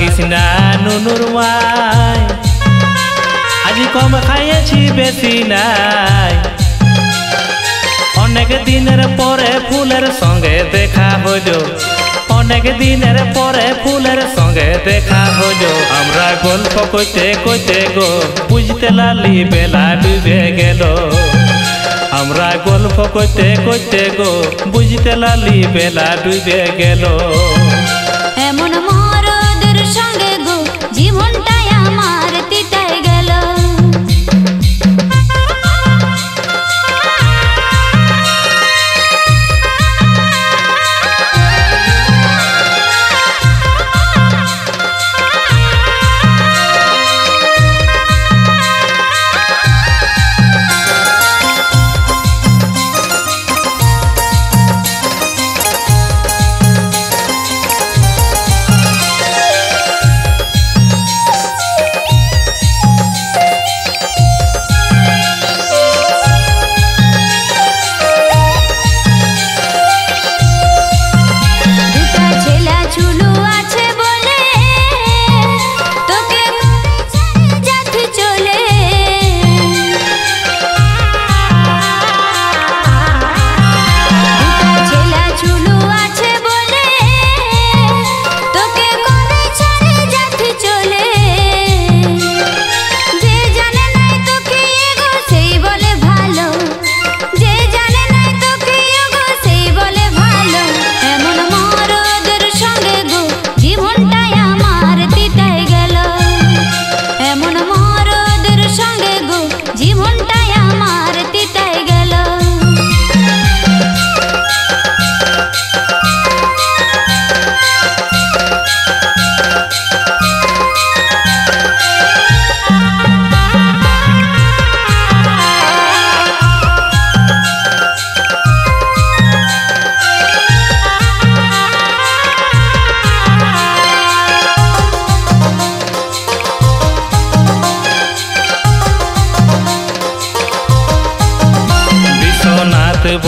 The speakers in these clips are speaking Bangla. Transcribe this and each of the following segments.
রাগিস না নুনুর মাই, আজি কম খাইয়েছি বেশি নাই। অনেক দিনের পরে ফুলের সঙ্গে দেখা হইল, অনেক দিনের পরে ফুলের সঙ্গে দেখা হইল। আমরা গল্প কইতে কইতে গো বুঝতে লালি বেলা ডুবে গেল। আমরা গল্প কইতে কইতে গো বুঝতে লালি বেলা ডুবে গেল। এমন মরদের সঙ্গে গো জীবনটাই আমার তিতায় গেল।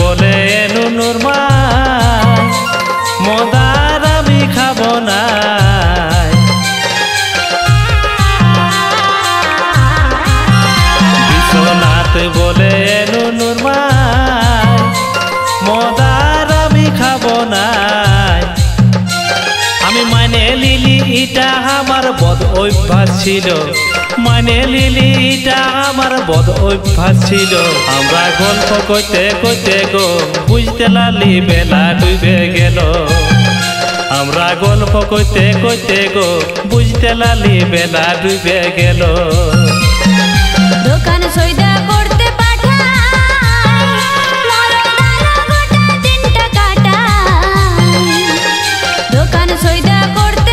বলে নুনুর মাই, মদার আমি খাব না। বিশ্বনাথ বলে নুনুর মাই, মদার আমি খাব না। আমি মানে লিলি এটা আমার বদ অভ্যাস ছিল, মানে লিলি এটা আমার বদ অভ্যাস ছিল। আমরা গল্প কইতে কইতে গো বুঝতে লালি বেলা ডুবে গেল। আমরা গল্প কইতে কইতে গো বুঝতে লালি বেলা ডুবে গেল। দোকান সৈদা করতে পাঠাই, গোটা দিনটা কাটাই। দোকান সৈদা করতে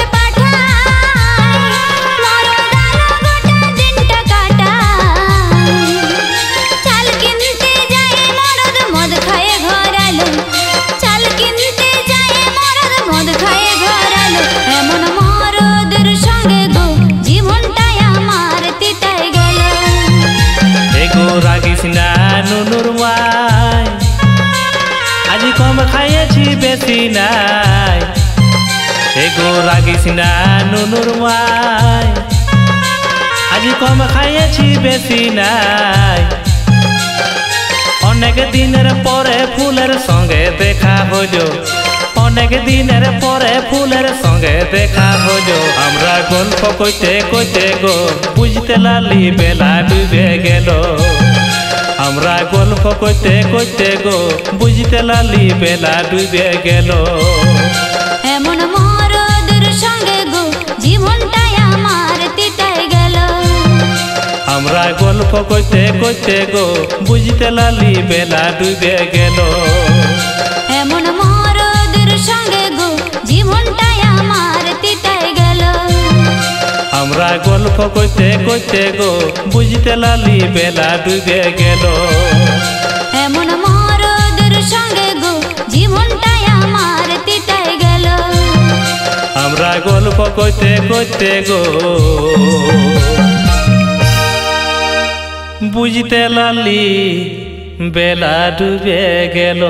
রাগিস না নুনুর মাই, আজি কম খাইয়েছি বেশি নাই। এগো রাগিস না নুনুর মাই, আজি কম খাইয়েছি বেশি নাই। অনেক দিনের পরে ফুলের সঙ্গে দেখা হইল, অনেক দিনের পরে ফুলের সঙ্গে দেখা হইল। আমরা গল্প কইতে কইতে গো বুঝতে লালি বেলা ডুবে গেল। আমরা গল্প কইতে কইতে গো বুঝতে লালি বেলা ডুবে গেল। এমন মরদের সঙ্গে গো জীবনটাই আমার তিতায় গেল। আমরা গল্প কইতে কইতে গো বুঝতে লালি বেলা ডুবে গেল। এমন মরদের সঙ্গে গো জীবনটাই আমার তিতায় গেল। আমরা গল্প কইতে কইতে গো বুঝতে লালি বেলা ডুবে গেল। এমন মরদের সঙ্গে গো জীবনটাই আমার তিতায় গেল। আমরা গল্প কইতে কইতে গো বুঝতে লালি বেলা ডুবে গেল।